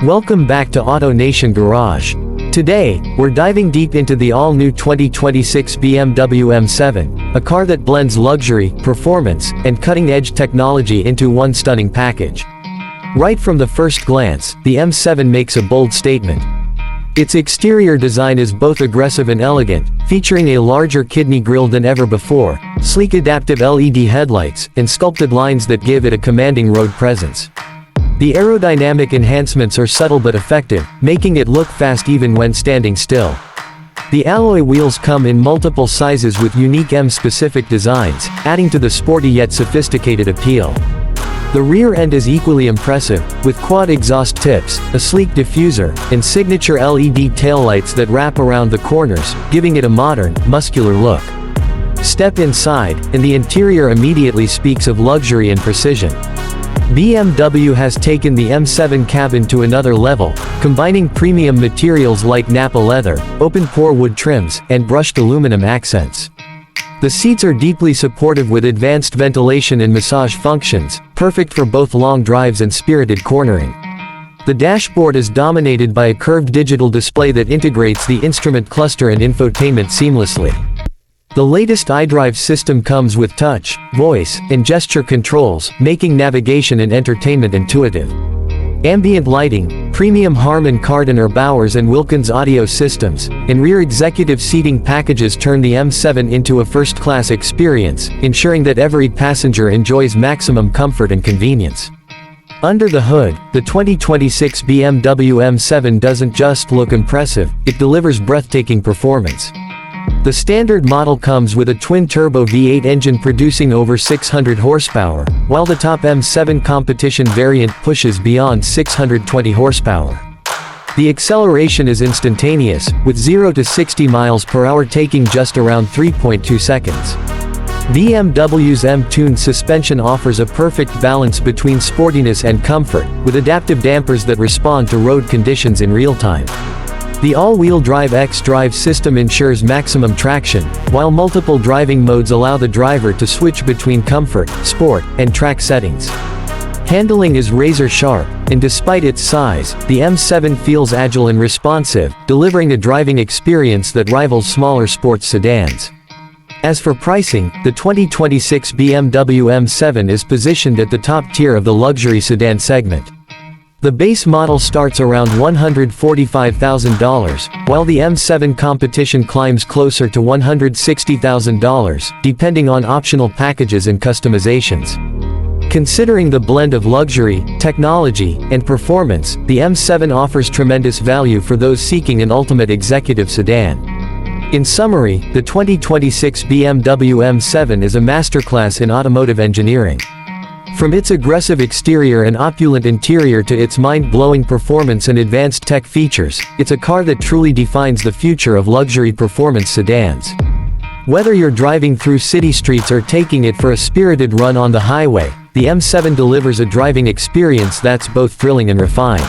Welcome back to Auto Nation Garage. Today, we're diving deep into the all-new 2026 BMW M7, a car that blends luxury, performance, and cutting-edge technology into one stunning package. Right from the first glance, the M7 makes a bold statement. Its exterior design is both aggressive and elegant, featuring a larger kidney grille than ever before, sleek adaptive LED headlights, and sculpted lines that give it a commanding road presence. The aerodynamic enhancements are subtle but effective, making it look fast even when standing still. The alloy wheels come in multiple sizes with unique M-specific designs, adding to the sporty yet sophisticated appeal. The rear end is equally impressive, with quad exhaust tips, a sleek diffuser, and signature LED taillights that wrap around the corners, giving it a modern, muscular look. Step inside, and the interior immediately speaks of luxury and precision. BMW has taken the M7 cabin to another level, combining premium materials like Nappa leather, open-pore wood trims, and brushed aluminum accents. The seats are deeply supportive with advanced ventilation and massage functions, perfect for both long drives and spirited cornering. The dashboard is dominated by a curved digital display that integrates the instrument cluster and infotainment seamlessly. The latest iDrive system comes with touch, voice, and gesture controls, making navigation and entertainment intuitive. Ambient lighting, premium Harman Kardon Bowers and Wilkins audio systems, and rear executive seating packages turn the M7 into a first-class experience, ensuring that every passenger enjoys maximum comfort and convenience. Under the hood, the 2026 BMW M7 doesn't just look impressive, it delivers breathtaking performance. The standard model comes with a twin-turbo V8 engine producing over 600 horsepower, while the top M7 competition variant pushes beyond 620 horsepower. The acceleration is instantaneous, with 0 to 60 miles per hour taking just around 3.2 seconds. BMW's M-tuned suspension offers a perfect balance between sportiness and comfort, with adaptive dampers that respond to road conditions in real time. The all-wheel drive X-Drive system ensures maximum traction, while multiple driving modes allow the driver to switch between comfort, sport, and track settings. Handling is razor-sharp, and despite its size, the M7 feels agile and responsive, delivering a driving experience that rivals smaller sports sedans. As for pricing, the 2026 BMW M7 is positioned at the top tier of the luxury sedan segment. The base model starts around $145,000, while the M7 competition climbs closer to $160,000, depending on optional packages and customizations. Considering the blend of luxury, technology, and performance, the M7 offers tremendous value for those seeking an ultimate executive sedan. In summary, the 2026 BMW M7 is a masterclass in automotive engineering. From its aggressive exterior and opulent interior to its mind-blowing performance and advanced tech features, it's a car that truly defines the future of luxury performance sedans. Whether you're driving through city streets or taking it for a spirited run on the highway, the M7 delivers a driving experience that's both thrilling and refined.